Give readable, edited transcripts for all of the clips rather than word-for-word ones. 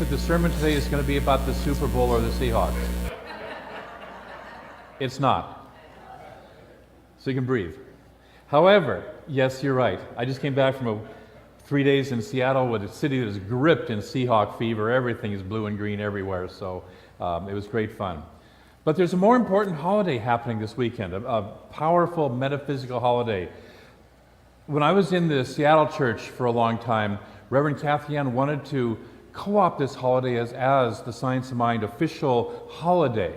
that the sermon today is going to be about the Super Bowl or the Seahawks. It's not. So you can breathe. However, yes, you're right. I just came back from 3 days in Seattle with a city that is gripped in Seahawk fever. Everything is blue and green everywhere, so it was great fun. But there's a more important holiday happening this weekend, a powerful metaphysical holiday. When I was in the Seattle church for a long time, Reverend Kathy Ann wanted to co-opt this holiday as the Science of Mind official holiday.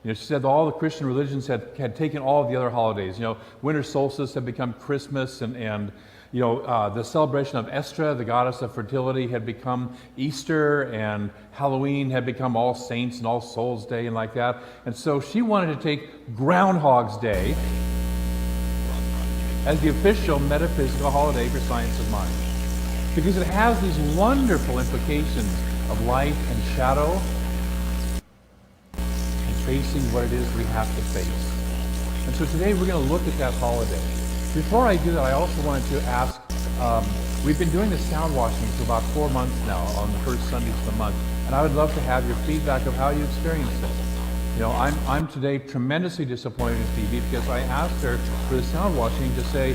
She said all the Christian religions had taken all of the other holidays. Winter solstice had become Christmas, and the celebration of Estra, the goddess of fertility, had become Easter, and Halloween had become All Saints and All Souls Day and like that. And so she wanted to take Groundhog's Day as the official metaphysical holiday for Science of Mind, because it has these wonderful implications of light and shadow and facing what it is we have to face. And so today we're going to look at that holiday. Before I do that, I also wanted to ask, we've been doing the sound washing for about 4 months now on the first Sundays of the month, and I would love to have your feedback of how you experienced it. I'm today tremendously disappointed in Phoebe because I asked her for the sound washing to say,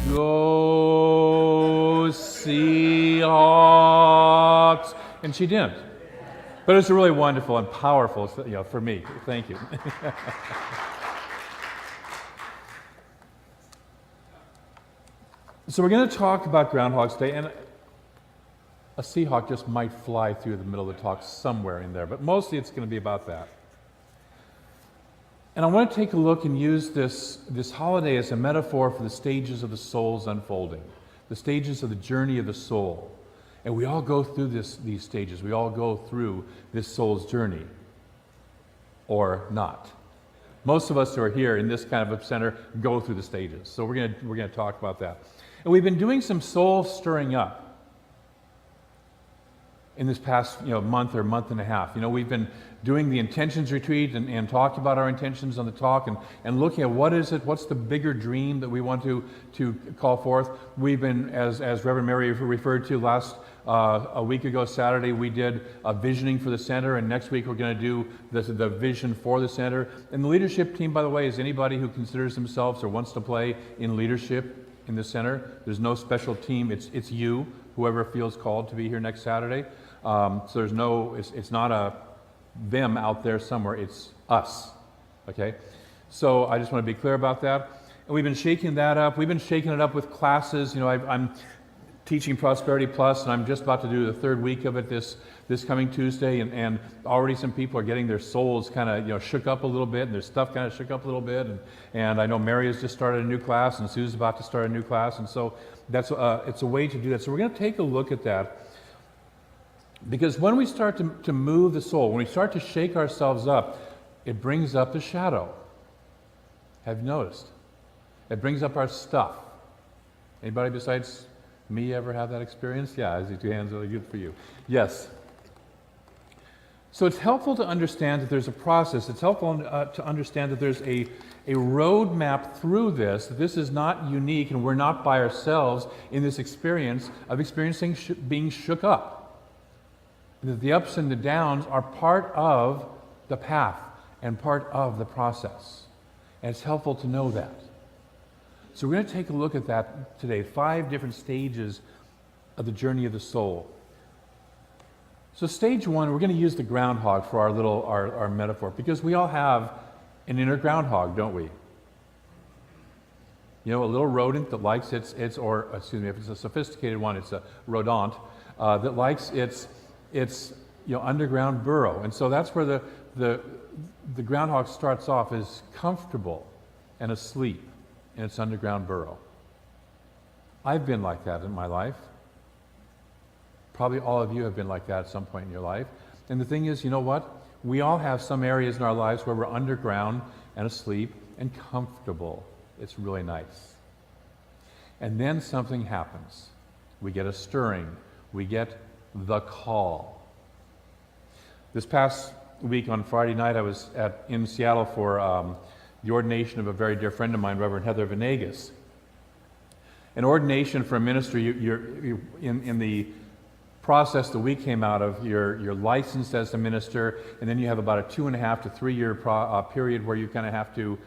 "Go Seahawks," and she didn't. But it was really wonderful and powerful, for me. Thank you. So we're going to talk about Groundhog's Day, and a Seahawk just might fly through the middle of the talk somewhere in there, but mostly it's going to be about that. And I want to take a look and use this holiday as a metaphor for the stages of the soul's unfolding, the stages of the journey of the soul. And we all go through these stages. We all go through this soul's journey, or not. Most of us who are here in this kind of a center go through the stages. So we're going to talk about that. And we've been doing some soul stirring up in this past month or month and a half. We've been doing the intentions retreat and talking about our intentions on the talk and looking at what's the bigger dream that we want to call forth. We've been, as Reverend Mary referred to a week ago Saturday, we did a visioning for the center, and next week we're going to do the vision for the center. And the leadership team, by the way, is anybody who considers themselves or wants to play in leadership in the center. There's no special team. It's you, whoever feels called to be here next Saturday. So it's not a them out there somewhere, it's us, okay? So I just want to be clear about that. And we've been shaking that up. We've been shaking it up with classes. I'm teaching Prosperity Plus, and I'm just about to do the third week of it this coming Tuesday, and already some people are getting their souls kind of shook up a little bit, and their stuff kind of shook up a little bit, and I know Mary has just started a new class, and Sue's about to start a new class, and so that's it's a way to do that. So we're going to take a look at that. Because when we start to move the soul, when we start to shake ourselves up, it brings up the shadow. Have you noticed? It brings up our stuff. Anybody besides me ever have that experience? Yeah, I see two hands, really good for you. Yes. So it's helpful to understand that there's a process. It's helpful to understand that there's a roadmap through this. That this is not unique, and we're not by ourselves in this experience of experiencing being shook up. That the ups and the downs are part of the path and part of the process. And it's helpful to know that. So we're going to take a look at that today, 5 different stages of the journey of the soul. So stage 1, we're going to use the groundhog for our metaphor, because we all have an inner groundhog, don't we? A little rodent that likes if it's a sophisticated one, it's a rodent, that likes its underground burrow. And so that's where the groundhog starts off, is comfortable and asleep in its underground burrow. I've been like that in my life. Probably all of you have been like that at some point in your life. And the thing is, you know what? We all have some areas in our lives where we're underground and asleep and comfortable. It's really nice. And then something happens. We get a stirring. We get the call. This past week on Friday night, I was in Seattle for the ordination of a very dear friend of mine, Reverend Heather Venegas. An ordination for a ministry, you're in the process that we came out of. You're licensed as a minister, and then you have about a 2.5 to 3 year period where you kind of have to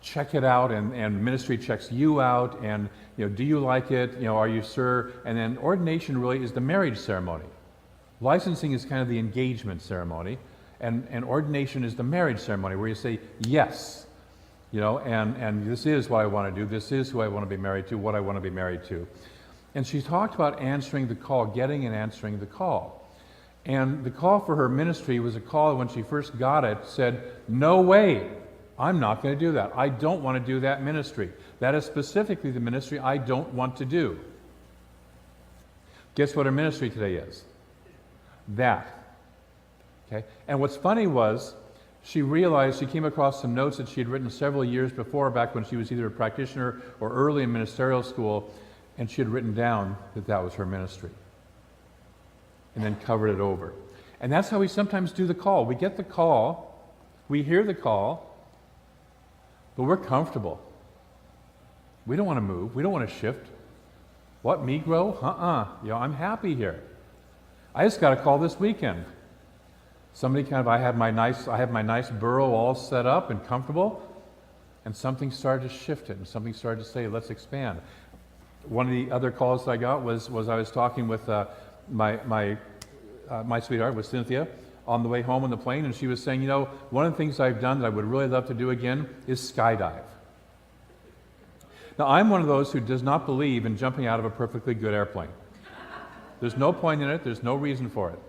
check it out, and ministry checks you out, and do you like it? Are you sure? And then ordination really is the marriage ceremony. Licensing is kind of the engagement ceremony, and ordination is the marriage ceremony where you say yes, and this is what I want to do. This is who I want to be married to, what I want to be married to. And she talked about answering the call, getting and answering the call. And the call for her ministry was a call when she first got it, said, no way, I'm not going to do that. I don't want to do that ministry. That is specifically the ministry I don't want to do. Guess what her ministry today is? That. Okay? And what's funny was, she realized, she came across some notes that she had written several years before, back when she was either a practitioner or early in ministerial school, and she had written down that that was her ministry, and then covered it over. And that's how we sometimes do the call. We get the call, we hear the call, but we're comfortable. We don't want to move. We don't want to shift. What, me grow? I'm happy here. I just got a call this weekend. Somebody I have my nice burrow all set up and comfortable, and something started to shift it, and something started to say, let's expand. One of the other calls that I got was I was talking with my sweetheart, with Cynthia, on the way home on the plane, and she was saying, one of the things I've done that I would really love to do again is skydive. Now, I'm one of those who does not believe in jumping out of a perfectly good airplane. There's no point in it. There's no reason for it.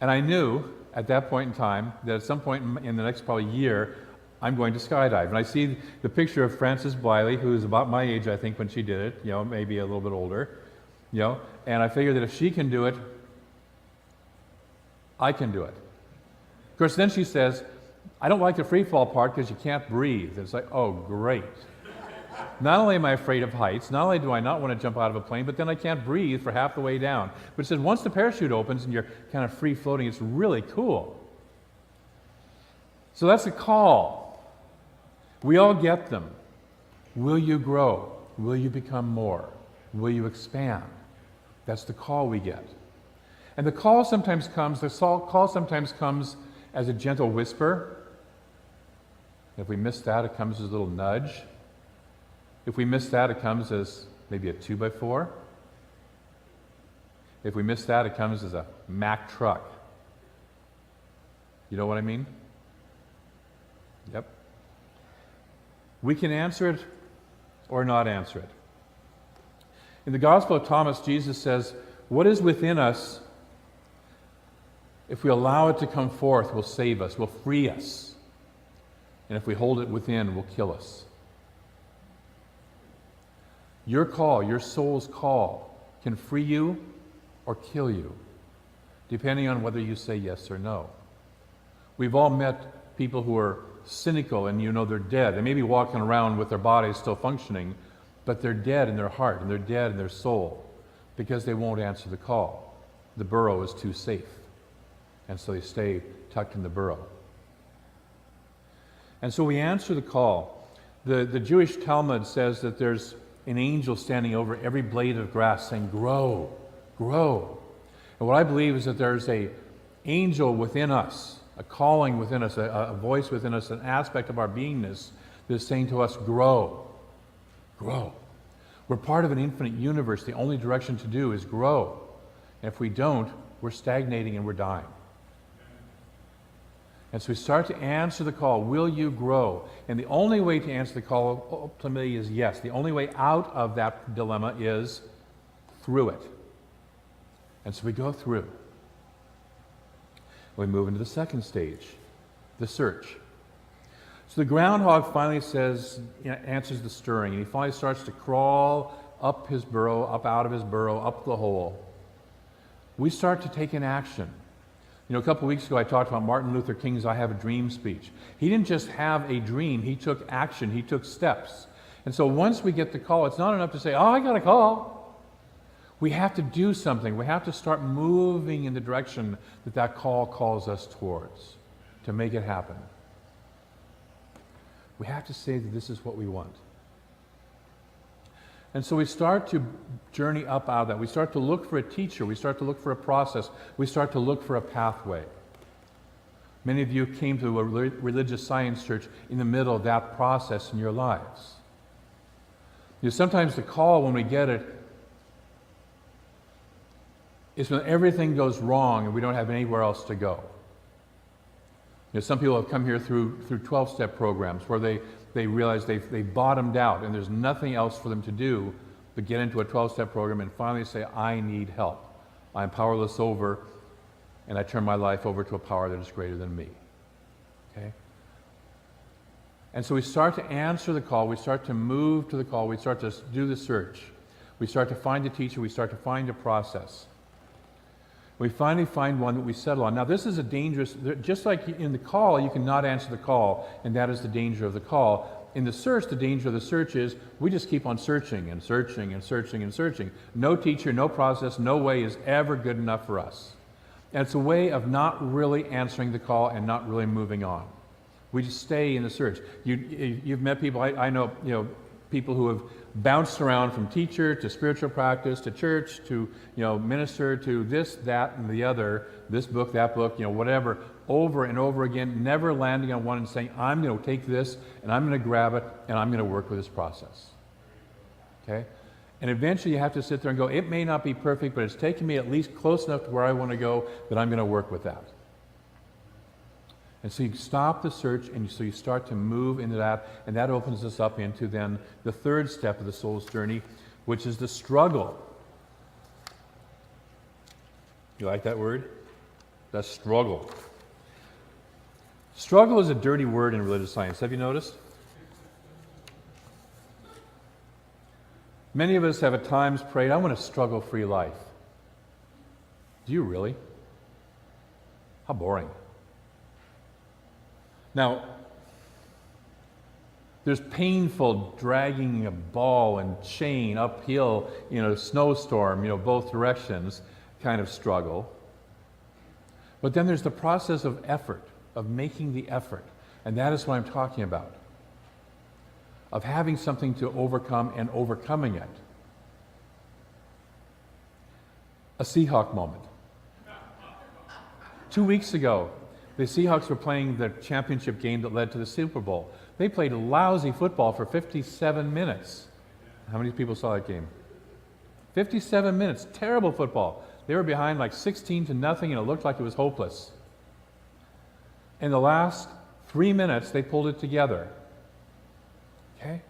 And I knew at that point in time that at some point in the next probably year, I'm going to skydive. And I see the picture of Frances Bliley, who is about my age, I think, when she did it, maybe a little bit older, and I figured that if she can do it, I can do it. Of course, then she says, I don't like the free fall part because you can't breathe. It's like, oh, great. Not only am I afraid of heights, not only do I not want to jump out of a plane, but then I can't breathe for half the way down. But it says once the parachute opens and you're kind of free floating, it's really cool. So that's a call. We all get them. Will you grow? Will you become more? Will you expand? That's the call we get. And the call sometimes comes as a gentle whisper. If we miss that, it comes as a little nudge. If we miss that, it comes as maybe a 2x4. If we miss that, it comes as a Mack truck. You know what I mean? Yep. We can answer it or not answer it. In the Gospel of Thomas, Jesus says, what is within us, if we allow it to come forth, will save us, will free us. And if we hold it within, will kill us. Your call, your soul's call, can free you or kill you, depending on whether you say yes or no. We've all met people who are cynical and they're dead. They may be walking around with their bodies still functioning, but they're dead in their heart and they're dead in their soul because they won't answer the call. The burrow is too safe, and so they stay tucked in the burrow. And so we answer the call. The Jewish Talmud says that there's an angel standing over every blade of grass saying, grow, grow. And what I believe is that there's an angel within us, a calling within us, a voice within us, an aspect of our beingness that is saying to us, grow, grow. We're part of an infinite universe. The only direction to do is grow. And if we don't, we're stagnating and we're dying. And so we start to answer the call, will you grow? And the only way to answer the call ultimately is yes. The only way out of that dilemma is through it. And so we go through. We move into the second stage, the search. So the groundhog finally answers the stirring, and he finally starts to crawl up his burrow, up out of his burrow, up the hole. We start to take an action. A couple weeks ago I talked about Martin Luther King's I Have a Dream speech. He didn't just have a dream, he took action, he took steps. And so once we get the call, it's not enough to say, oh, I got a call. We have to do something. We have to start moving in the direction that call calls us towards to make it happen. We have to say that this is what we want. And so we start to journey up out of that. We start to look for a teacher. We start to look for a process. We start to look for a pathway. Many of you came to a religious science church in the middle of that process in your lives. Sometimes the call, when we get it, is when everything goes wrong and we don't have anywhere else to go. Some people have come here through 12-step programs where they realize they've bottomed out and there's nothing else for them to do but get into a 12-step program and finally say, I need help. I'm powerless over, and I turn my life over to a power that is greater than me. Okay? And so we start to answer the call, we start to move to the call, we start to do the search. We start to find a teacher, we start to find a process. We finally find one that we settle on. Now this is a dangerous, just like in the call, you cannot answer the call, and that is the danger of the call. In the search, the danger of the search is we just keep on searching and searching and searching and searching. No teacher, no process, no way is ever good enough for us. And it's a way of not really answering the call and not really moving on. We just stay in the search. You've met people, I know, people who have bounced around from teacher to spiritual practice to church to minister to this, that, and the other, this book, that book, whatever, over and over again, never landing on one and saying, I'm going to take this and I'm going to grab it and I'm going to work with this process. Okay? And eventually you have to sit there and go, it may not be perfect, but it's taken me at least close enough to where I want to go that I'm going to work with that. And so you stop the search, and so you start to move into that, and that opens us up into then the third step of the soul's journey, which is the struggle. You like that word? The struggle. Struggle is a dirty word in religious science. Have you noticed? Many of us have at times prayed, I want a struggle-free life. Do you really? How boring. Now, there's painful dragging a ball and chain uphill, snowstorm, both directions kind of struggle. But then there's the process of effort, of making the effort. And that is what I'm talking about. Of having something to overcome and overcoming it. A Seahawk moment. 2 weeks ago, the Seahawks were playing the championship game that led to the Super Bowl. They played lousy football for 57 minutes. How many people saw that game? 57 minutes, terrible football. They were behind like 16-0, and it looked like it was hopeless. In the last 3 minutes, they pulled it together. Okay?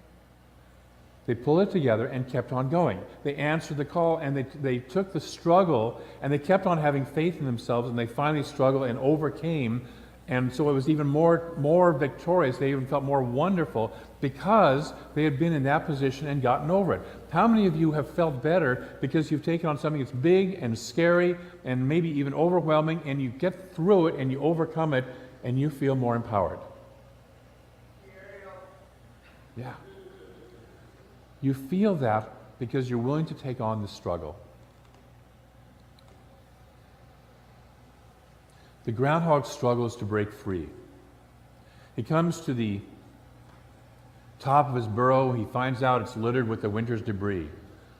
They pulled it together and kept on going. They answered the call, and they took the struggle, and they kept on having faith in themselves, and they finally struggled and overcame, and so it was even more victorious. They even felt more wonderful because they had been in that position and gotten over it. How many of you have felt better because you've taken on something that's big and scary and maybe even overwhelming, and you get through it and you overcome it and you feel more empowered? Yeah. You feel that because you're willing to take on the struggle. The groundhog struggles to break free. He comes to the top of his burrow. He finds out it's littered with the winter's debris.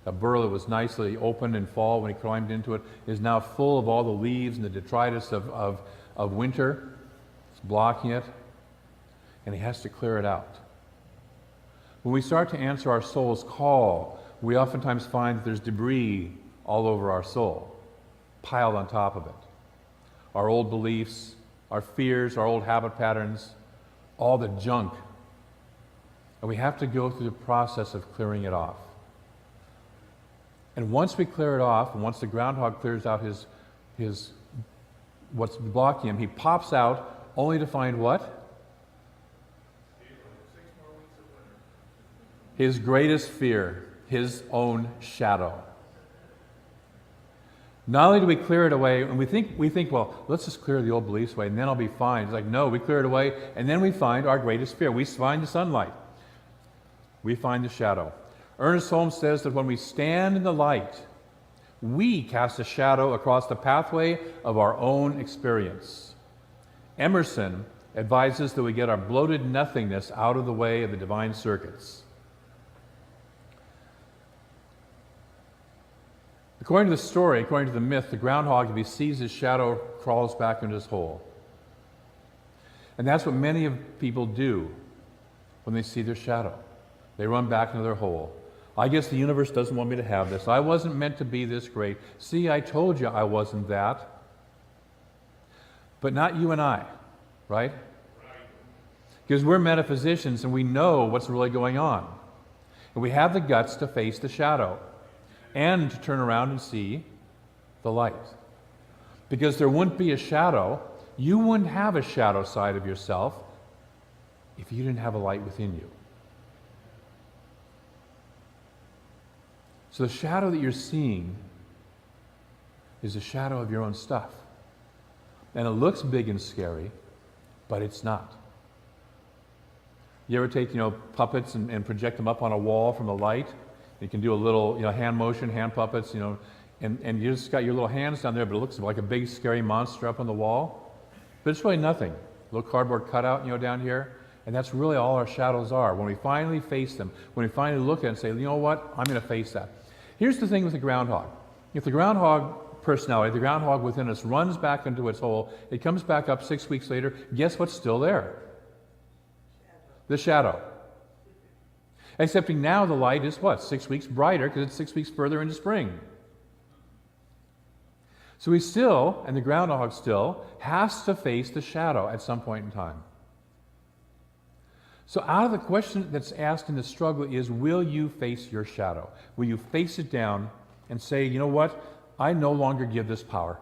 A burrow that was nicely opened in fall when he climbed into it is now full of all the leaves and the detritus of winter. It's blocking it, and he has to clear it out. When we start to answer our soul's call, we oftentimes find that there's debris all over our soul, piled on top of it. Our old beliefs, our fears, our old habit patterns, all the junk. And we have to go through the process of clearing it off. And once we clear it off, and once the groundhog clears out his what's blocking him, he pops out only to find what? His greatest fear, his own shadow. Not only do we clear it away, and we think, well, let's just clear the old beliefs away, and then I'll be fine. It's like, no, we clear it away, and then we find our greatest fear. We find the sunlight. We find the shadow. Ernest Holmes says that when we stand in the light, we cast a shadow across the pathway of our own experience. Emerson advises that we get our bloated nothingness out of the way of the divine circuits. According to the story, according to the myth, the groundhog, if he sees his shadow, crawls back into his hole. And that's what many of people do when they see their shadow. They run back into their hole. I guess the universe doesn't want me to have this. I wasn't meant to be this great. See, I told you I wasn't that. But not you and I, right? Because we're metaphysicians and we know what's really going on. And we have the guts to face the shadow and to turn around and see the light. Because there wouldn't be a shadow, you wouldn't have a shadow side of yourself if you didn't have a light within you. So the shadow that you're seeing is a shadow of your own stuff. And it looks big and scary, but it's not. You ever take, puppets and project them up on a wall from the light? You can do a little, hand motion, hand puppets, and you just got your little hands down there, but it looks like a big scary monster up on the wall. But it's really nothing. A little cardboard cutout, down here. And that's really all our shadows are. When we finally face them, when we finally look at it and say, you know what, I'm going to face that. Here's the thing with the groundhog. If the groundhog personality, the groundhog within us runs back into its hole, it comes back up 6 weeks later, guess what's still there? The shadow. Excepting now the light is what? 6 weeks brighter because it's 6 weeks further into spring. So he still, and the groundhog still, has to face the shadow at some point in time. So out of the question that's asked in the struggle is, will you face your shadow? Will you face it down and say, you know what? I no longer give this power.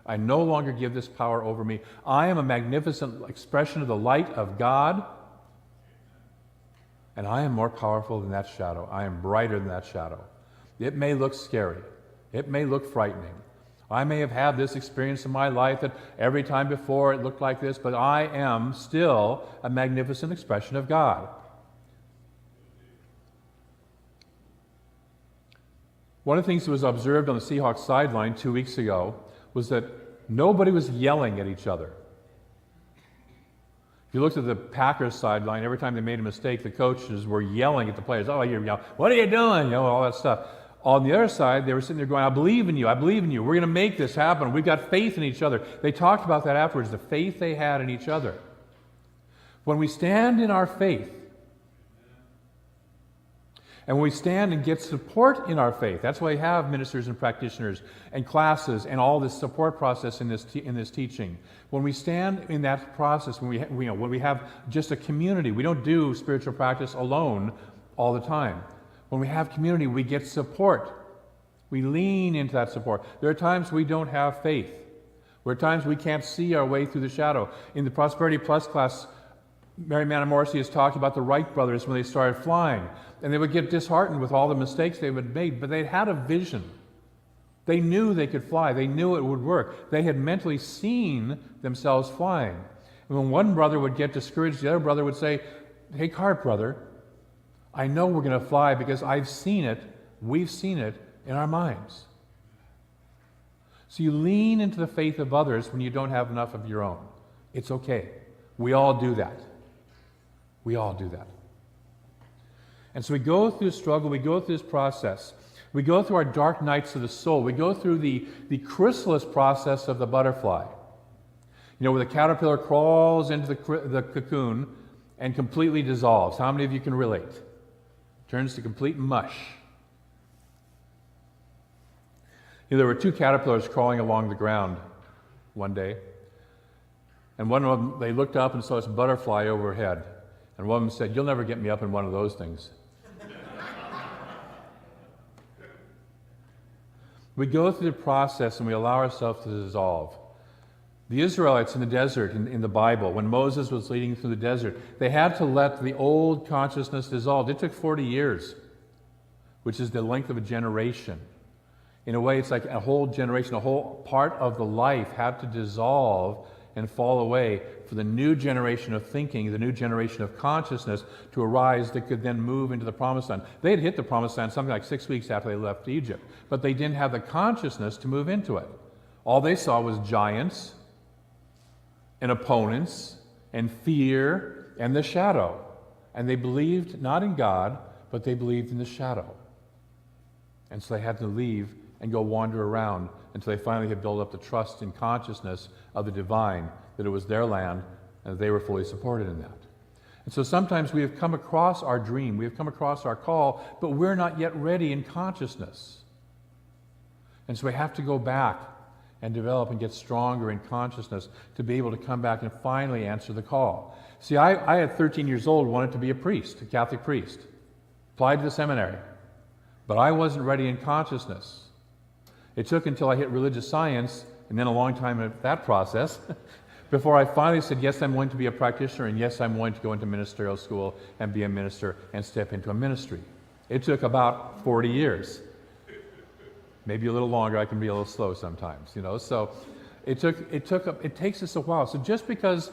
I no longer give this power over me. I am a magnificent expression of the light of God, and I am more powerful than that shadow. I am brighter than that shadow. It may look scary. It may look frightening. I may have had this experience in my life that every time before it looked like this, but I am still a magnificent expression of God. One of the things that was observed on the Seahawks sideline 2 weeks ago was that nobody was yelling at each other. If you looked at the Packers sideline, every time they made a mistake, the coaches were yelling at the players. Oh, you're yelling, what are you doing? All that stuff. On the other side, they were sitting there going, I believe in you, I believe in you. We're going to make this happen. We've got faith in each other. They talked about that afterwards, the faith they had in each other. When we stand in our faith, and when we stand and get support in our faith, that's why we have ministers and practitioners and classes and all this support process in this teaching. When we stand in that process, when we have just a community, we don't do spiritual practice alone all the time. When we have community, we get support. We lean into that support. There are times we don't have faith. There are times we can't see our way through the shadow. In the Prosperity Plus class, Mary Manna Morrissey has talked about the Wright brothers when they started flying. And they would get disheartened with all the mistakes they had made, but they had a vision. They knew they could fly. They knew it would work. They had mentally seen themselves flying. And when one brother would get discouraged, the other brother would say, take heart, brother. I know we're going to fly because I've seen it, we've seen it in our minds. So you lean into the faith of others when you don't have enough of your own. It's okay. We all do that. We all do that. And so we go through the struggle, we go through this process. We go through our dark nights of the soul. We go through the chrysalis process of the butterfly. Where the caterpillar crawls into the cocoon and completely dissolves. How many of you can relate? Turns to complete mush. There were two caterpillars crawling along the ground one day. And one of them, they looked up and saw this butterfly overhead. And one of them said, you'll never get me up in one of those things. We go through the process and we allow ourselves to dissolve. The Israelites in the desert, in the Bible, when Moses was leading through the desert, they had to let the old consciousness dissolve. It took 40 years, which is the length of a generation. In a way, it's like a whole generation, a whole part of the life had to dissolve and fall away for the new generation of thinking, the new generation of consciousness to arise that could then move into the Promised Land. They had hit the Promised Land something like 6 weeks after they left Egypt, but they didn't have the consciousness to move into it. All they saw was giants and opponents and fear and the shadow. And they believed not in God, but they believed in the shadow. And so they had to leave and go wander around until they finally had built up the trust and consciousness of the divine, that it was their land and that they were fully supported in that. And so sometimes we have come across our dream, we have come across our call, but we're not yet ready in consciousness. And so we have to go back and develop and get stronger in consciousness to be able to come back and finally answer the call. See, I at 13 years old wanted to be a priest, a Catholic priest. Applied to the seminary. But I wasn't ready in consciousness. It took until I hit religious science, and then a long time in that process, before I finally said, yes, I'm going to be a practitioner, and yes, I'm going to go into ministerial school and be a minister and step into a ministry. It took about 40 years. Maybe a little longer. I can be a little slow sometimes, you know. So it takes us a while. So just because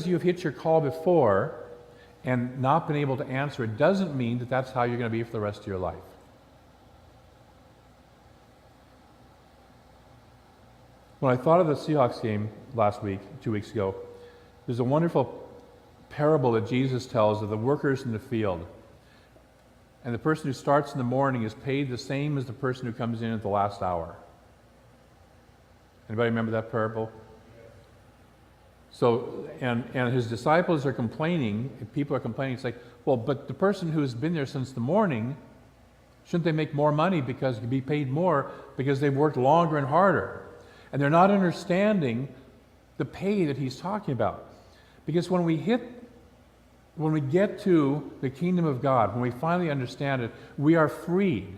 you've hit your call before and not been able to answer it doesn't mean that that's how you're going to be for the rest of your life. When I thought of the Seahawks game last week, 2 weeks ago, there's a wonderful parable that Jesus tells of the workers in the field. And the person who starts in the morning is paid the same as the person who comes in at the last hour. Anybody remember that parable? So, and his disciples are complaining, people are complaining, it's like, well, but the person who's been there since the morning, shouldn't they make more money because be paid more because they've worked longer and harder? And they're not understanding the pay that he's talking about. Because when we get to the kingdom of God, when we finally understand it, we are freed.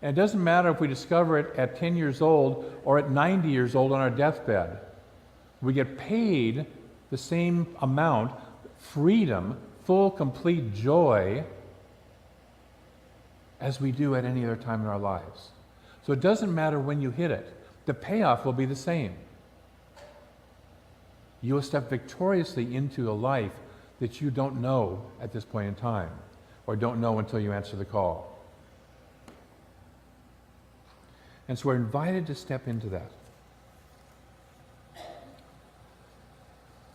And it doesn't matter if we discover it at 10 years old or at 90 years old on our deathbed. We get paid the same amount, freedom, full, complete joy, as we do at any other time in our lives. So it doesn't matter when you hit it. The payoff will be the same. You will step victoriously into a life that you don't know at this point in time, or don't know until you answer the call. And so we're invited to step into that.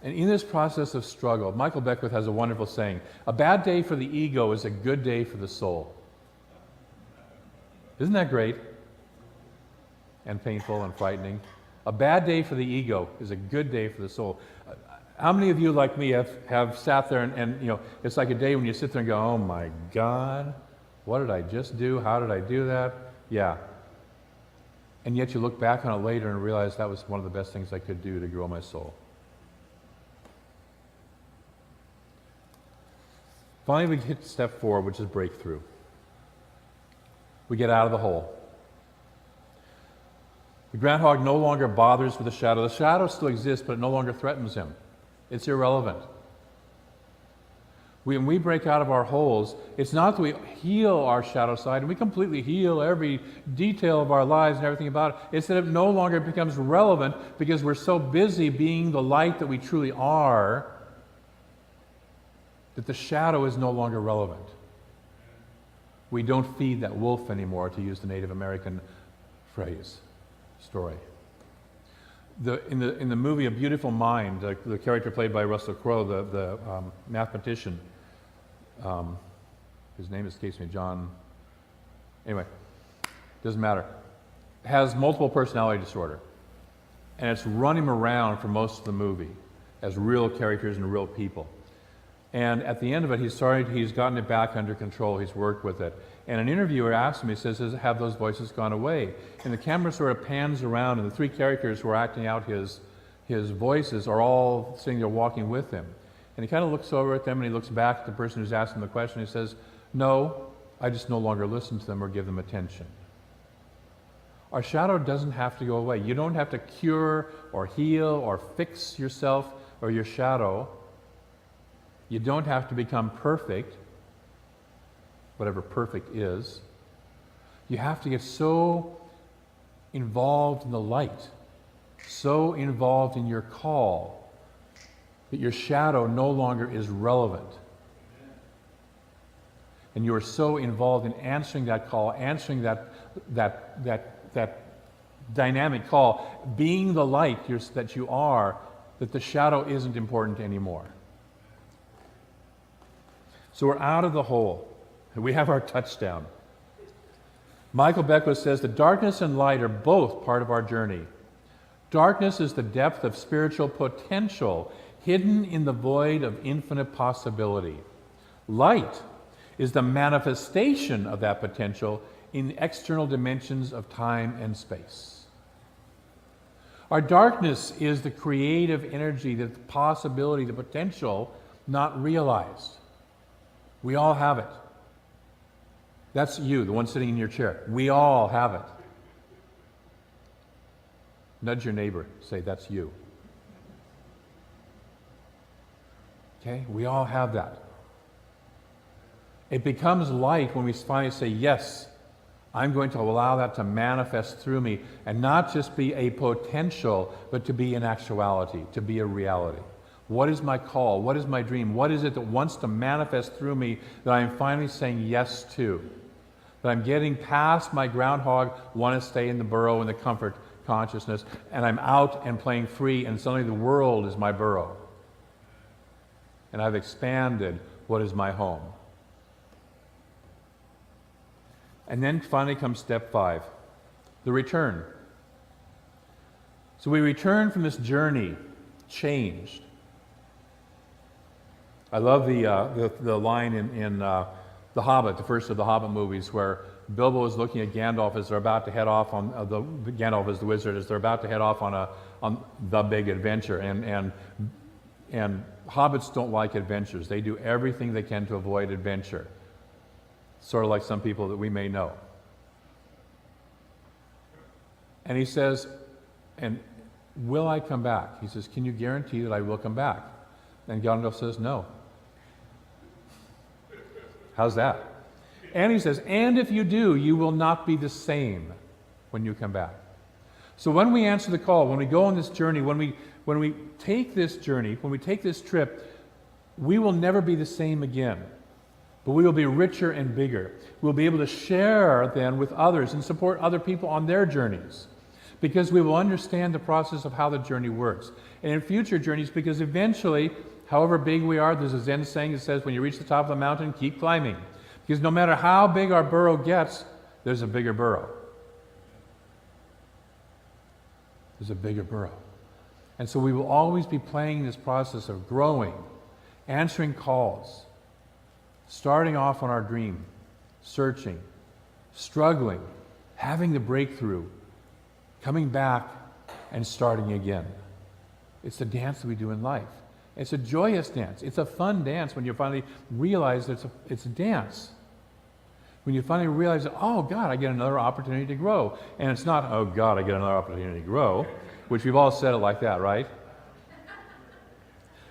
And in this process of struggle, Michael Beckwith has a wonderful saying, a bad day for the ego is a good day for the soul. Isn't that great? And painful and frightening. A bad day for the ego is a good day for the soul. How many of you, like me, have sat there and you know, it's like a day when you sit there and go, oh my God, what did I just do? How did I do that? Yeah. And yet you look back on it later and realize that was one of the best things I could do to grow my soul. Finally, we hit step 4, which is breakthrough. We get out of the hole. The groundhog no longer bothers with the shadow. The shadow still exists, but it no longer threatens him. It's irrelevant. When we break out of our holes, it's not that we heal our shadow side, and we completely heal every detail of our lives and everything about it. It's that it no longer becomes relevant because we're so busy being the light that we truly are that the shadow is no longer relevant. We don't feed that wolf anymore, to use the Native American story. In the movie A Beautiful Mind, the character played by Russell Crowe, the mathematician, his name escapes me, John, anyway, doesn't matter, has multiple personality disorder. And it's run him around for most of the movie as real characters and real people. And at the end of it, he's gotten it back under control, he's worked with it. And an interviewer asked him, he says, have those voices gone away? And the camera sort of pans around, and the 3 characters who are acting out his voices are all sitting there walking with him. And he kind of looks over at them, and he looks back at the person who's asking the question, and he says, no, I just no longer listen to them or give them attention. Our shadow doesn't have to go away. You don't have to cure or heal or fix yourself or your shadow. You don't have to become perfect, whatever perfect is. You have to get so involved in the light, so involved in your call, that your shadow no longer is relevant. And you are so involved in answering that call, answering that dynamic call, being the light that you are, that the shadow isn't important anymore. So we're out of the hole. We have our touchdown. Michael Beckwith says that darkness and light are both part of our journey. Darkness is the depth of spiritual potential hidden in the void of infinite possibility. Light is the manifestation of that potential in external dimensions of time and space. Our darkness is the creative energy, the possibility, the potential not realized. We all have it. That's you, the one sitting in your chair. We all have it. Nudge your neighbor, say, that's you. Okay, we all have that. It becomes light when we finally say, yes, I'm going to allow that to manifest through me, and not just be a potential, but to be an actuality, to be a reality. What is my call? What is my dream? What is it that wants to manifest through me that I'm finally saying yes to? That I'm getting past my groundhog, want to stay in the burrow in the comfort consciousness, and I'm out and playing free, and suddenly the world is my burrow. And I've expanded what is my home. And then finally comes step 5, the return. So we return from this journey changed. I love the line in The Hobbit, the first of the Hobbit movies, where Bilbo is looking at Gandalf as they're about to head off on Gandalf is the wizard, as they're about to head off on the big adventure. And hobbits don't like adventures. They do everything they can to avoid adventure. Sort of like some people that we may know. And he says, and will I come back? He says, can you guarantee that I will come back? And Gandalf says, no. How's that? And he says, and if you do, you will not be the same when you come back. So when we answer the call, when we go on this journey, when we take this journey, when we take this trip, we will never be the same again. But we will be richer and bigger. We'll be able to share then with others and support other people on their journeys, because we will understand the process of how the journey works. And in future journeys, because eventually, however big we are, there's a Zen saying that says, when you reach the top of the mountain, keep climbing. Because no matter how big our burrow gets, there's a bigger burrow. There's a bigger burrow. And so we will always be playing this process of growing, answering calls, starting off on our dream, searching, struggling, having the breakthrough, coming back and starting again. It's the dance that we do in life. It's a joyous dance. It's a fun dance when you finally realize that it's a dance. When you finally realize that, oh God, I get another opportunity to grow. And it's not, oh God, I get another opportunity to grow, which we've all said it like that, right?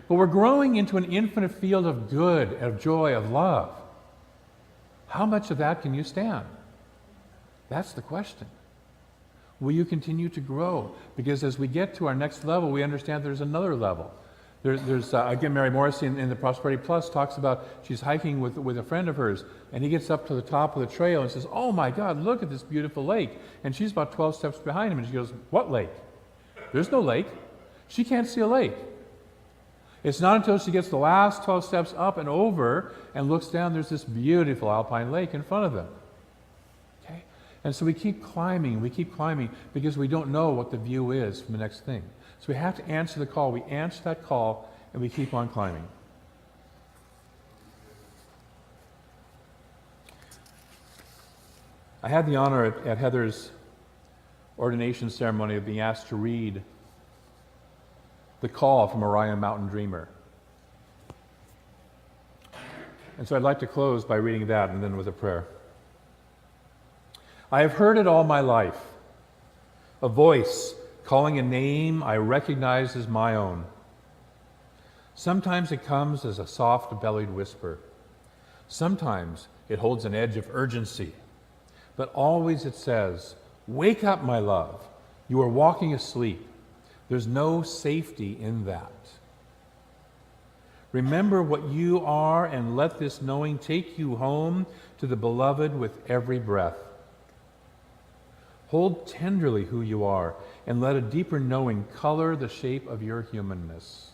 But we're growing into an infinite field of good, of joy, of love. How much of that can you stand? That's the question. Will you continue to grow? Because as we get to our next level, we understand there's another level. There's again, Mary Morrissey in the Prosperity Plus talks about, she's hiking with a friend of hers, and he gets up to the top of the trail and says, oh my God, look at this beautiful lake. And she's about 12 steps behind him, and she goes, what lake? There's no lake. She can't see a lake. It's not until she gets the last 12 steps up and over and looks down, there's this beautiful alpine lake in front of them. Okay? And so we keep climbing, because we don't know what the view is from the next thing. So we have to answer the call. We answer that call, and we keep on climbing. I had the honor at Heather's ordination ceremony of being asked to read the call from Orion Mountain Dreamer. And so I'd like to close by reading that and then with a prayer. I have heard it all my life, a voice calling a name I recognize as my own. Sometimes it comes as a soft-bellied whisper. Sometimes it holds an edge of urgency. But always it says, wake up, my love. You are walking asleep. There's no safety in that. Remember what you are, and let this knowing take you home to the beloved with every breath. Hold tenderly who you are, and let a deeper knowing color the shape of your humanness.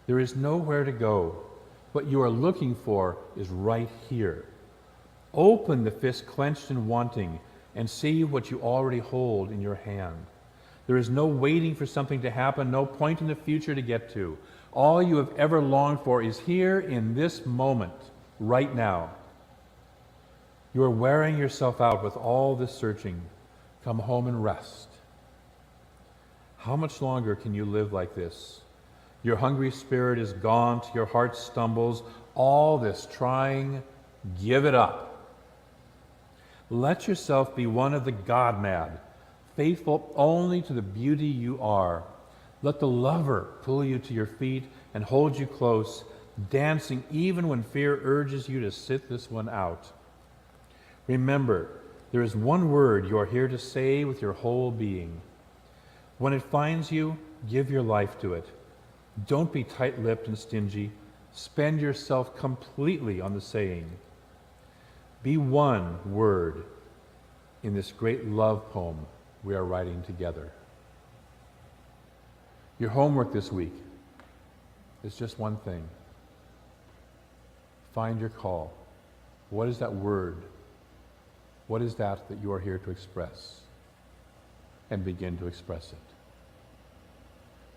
There is nowhere to go. What you are looking for is right here. Open the fist clenched and wanting. and see what you already hold in your hand. There is no waiting for something to happen, no point in the future to get to. All you have ever longed for is here in this moment, right now. You are wearing yourself out with all this searching. Come home and rest. How much longer can you live like this? Your hungry spirit is gaunt, your heart stumbles. All this trying, give it up. Let yourself be one of the God-mad, faithful only to the beauty you are. Let the lover pull you to your feet and hold you close, dancing even when fear urges you to sit this one out. Remember, there is one word you are here to say with your whole being. When it finds you, give your life to it. Don't be tight-lipped and stingy. Spend yourself completely on the saying. Be one word in this great love poem we are writing together. Your homework this week is just one thing. Find your call. What is that word? What is that you are here to express? And begin to express it.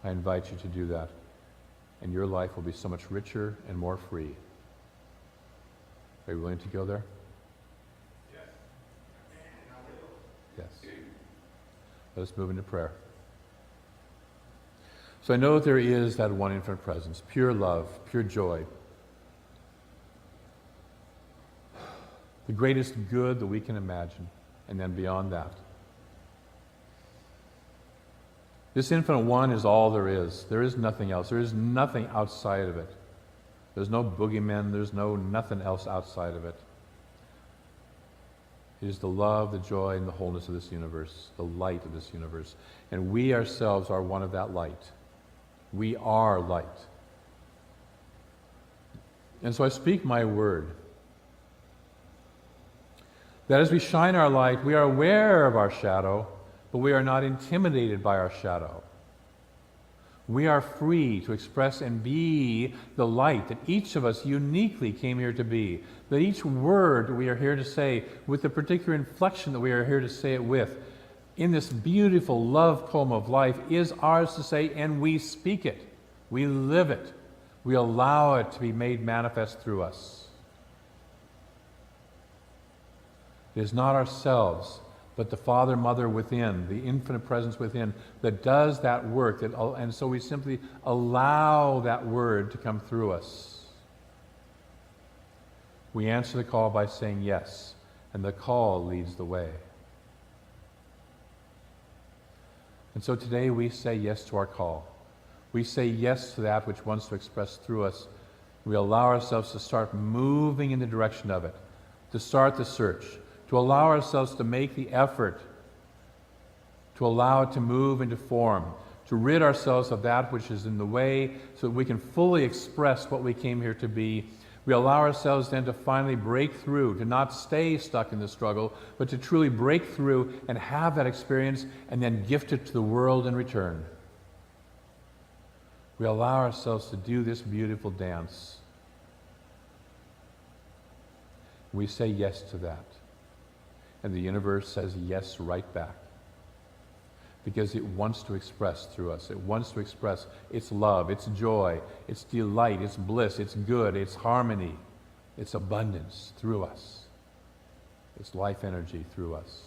I invite you to do that, and your life will be so much richer and more free. Are you willing to go there? Yes. Let us move into prayer. So I know that there is that one infinite presence, pure love, pure joy, the greatest good that we can imagine, and then beyond that. This infinite one is all there is. There is nothing else. There is nothing outside of it. There's no boogeymen. There's nothing else outside of it. It is the love, the joy, and the wholeness of this universe, the light of this universe. And we ourselves are one of that light. We are light. And so I speak my word, that as we shine our light, we are aware of our shadow, but we are not intimidated by our shadow. We are free to express and be the light that each of us uniquely came here to be. That each word we are here to say, with the particular inflection that we are here to say it with, in this beautiful love poem of life, is ours to say, and we speak it. We live it. We allow it to be made manifest through us. It is not ourselves, but the Father, Mother within, the infinite presence within, that does that work. And so we simply allow that word to come through us. We answer the call by saying yes, and the call leads the way. And so today we say yes to our call. We say yes to that which wants to express through us. We allow ourselves to start moving in the direction of it, to start the search, to allow ourselves to make the effort, to allow it to move into form, to rid ourselves of that which is in the way so that we can fully express what we came here to be. We allow ourselves then to finally break through, to not stay stuck in the struggle, but to truly break through and have that experience and then gift it to the world in return. We allow ourselves to do this beautiful dance. We say yes to that. And the universe says yes right back. Because it wants to express through us. It wants to express its love, its joy, its delight, its bliss, its good, its harmony, its abundance through us. Its life energy through us.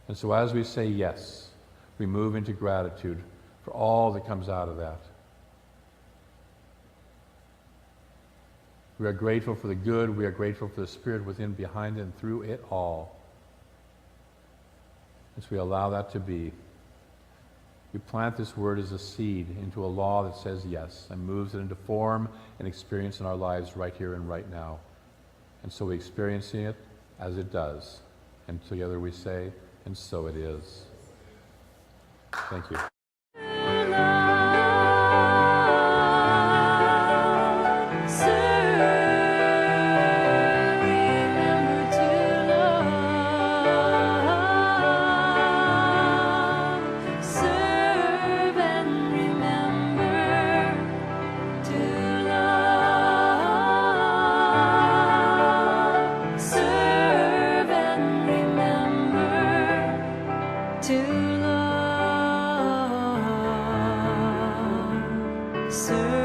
And so as we say yes, we move into gratitude for all that comes out of that. We are grateful for the good. We are grateful for the Spirit within, behind, and through it all. As we allow that to be, we plant this word as a seed into a law that says yes and moves it into form and experience in our lives right here and right now. And so we experiencing it as it does. And together we say, and so it is. Thank you. Serve and remember. Serve